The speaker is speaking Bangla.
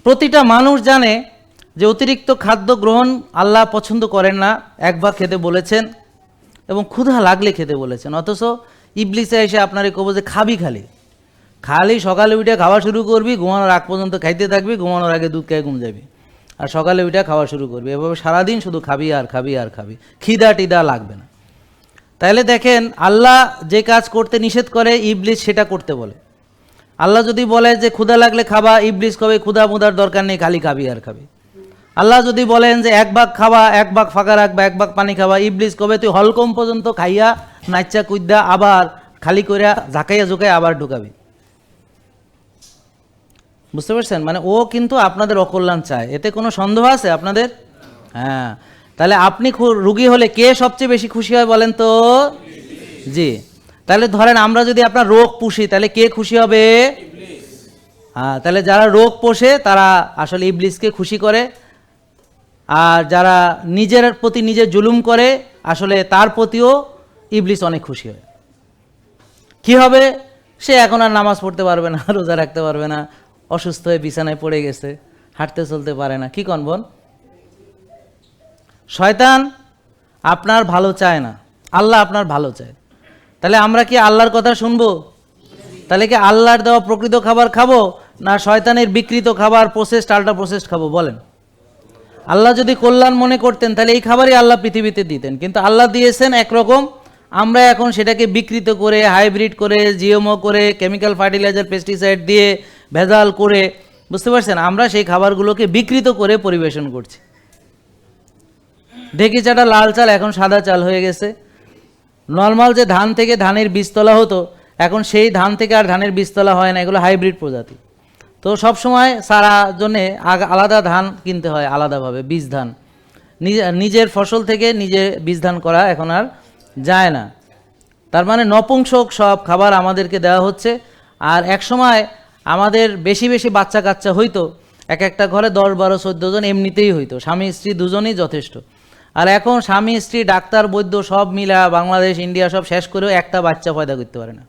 প্রতিটা মানুষ জানে যে অতিরিক্ত খাদ্য গ্রহণ আল্লাহ পছন্দ করেন না, একবার খেতে বলেছেন এবং ক্ষুধা লাগলে খেতে বলেছেন। অথচ ইবলিসে এসে আপনারে কব যে খাবি খালি খালি সকালে উঠে খাওয়া শুরু করবি, ঘুমানোর আগ পর্যন্ত খাইতে থাকবি, ঘুমানোর আগে দুধ খেয়ে ঘুম যাবি, আর সকালে উঠে খাওয়া শুরু করবি। এভাবে সারাদিন শুধু খাবি আর খাবি আর খাবি, খিদা টিদা লাগবে না। তাহলে দেখেন, আল্লাহ যে কাজ করতে নিষেধ করে ইবলিস সেটা করতে বলে। আল্লাহ যদি বলে যে ক্ষুধা লাগলে খাবা, ইবলিস কবে ক্ষুধা মুদার দরকার নেই, খালি খাবি আর খাবি। আল্লাহ যদি বলেন যে এক ভাগ খাবা, এক ভাগ ফাঁকা রাখবা, এক ভাগ পানি খাবা, ইবলিস কবে তুই হলকম পর্যন্ত খাইয়া নাচ্চা কুদ্দা আবার খালি কইরা ঝাঁকাইয়া ঝুঁকাইয়া আবার ঢুকাবি। বুঝতে পারছেন? মানে ও কিন্তু আপনাদের অকল্যাণ চায়, এতে কোনো সন্দেহ আছে আপনাদের? হ্যাঁ। তাহলে আপনি রুগী হলে কে সবচেয়ে বেশি খুশি হয় বলেন তো? জি। তাহলে ধরেন আমরা যদি আপনার রোগ পুষি, তাহলে কে খুশি হবে? হ্যাঁ। তাহলে যারা রোগ পোষে তারা আসলে ইবলিসকে খুশি করে, আর যারা নিজের প্রতি নিজে জুলুম করে আসলে তার প্রতিও ইবলিস অনেক খুশি হয়। কি হবে? সে এখন আর নামাজ পড়তে পারবে না, রোজা রাখতে পারবে না, অসুস্থ হয়ে বিছানায় পড়ে গেছে, হাঁটতে চলতে পারে না। কি কন বোন? শয়তান আপনার ভালো চায় না, আল্লাহ আপনার ভালো চায়। তাহলে আমরা কি আল্লাহর কথা শুনবো? তাহলে কি আল্লাহর দেওয়া প্রকৃত খাবার খাবো, না শয়তানের বিকৃত খাবার, প্রসেসড আল্ট্রা প্রসেসড খাবো? বলেন। আল্লাহ যদি কল্যাণ মনে করতেন তাহলে এই খাবারই আল্লাহ পৃথিবীতে দিতেন, কিন্তু আল্লাহ দিয়েছেন একরকম, আমরা এখন সেটাকে বিকৃত করে, হাইব্রিড করে, জিএমও করে, কেমিক্যাল ফার্টিলাইজার পেস্টিসাইড দিয়ে ভেজাল করে, বুঝতে পারছেন, আমরা সেই খাবারগুলোকে বিকৃত করে পরিবেশন করছি। ঢেকি চাটা লাল চাল এখন সাদা চাল হয়ে গেছে। নর্মাল যে ধান থেকে ধানের বীজতলা হতো, এখন সেই ধান থেকে আর ধানের বীজতলা হয় না, এগুলো হাইব্রিড প্রজাতি। তো সব সময় সারা জন্যে আলাদা ধান কিনতে হয়, আলাদাভাবে বীজ ধান। নিজের ফসল থেকে নিজে বীজ ধান করা এখন আর যায় না। তার মানে নপুংসক সব খাবার আমাদেরকে দেওয়া হচ্ছে। আর এক সময় আমাদের বেশি বেশি বাচ্চা কাচ্চা হইতো, এক একটা ঘরে 10, 12, 14 জন এমনিতেই হইতো, স্বামী স্ত্রী দুজনেই যথেষ্ট। আর এখন স্বামী স্ত্রী ডাক্তার বৈদ্য সব মিলা বাংলাদেশ ইন্ডিয়া সব শেষ করেও একটা বাচ্চা পয়দা করতে পারে না।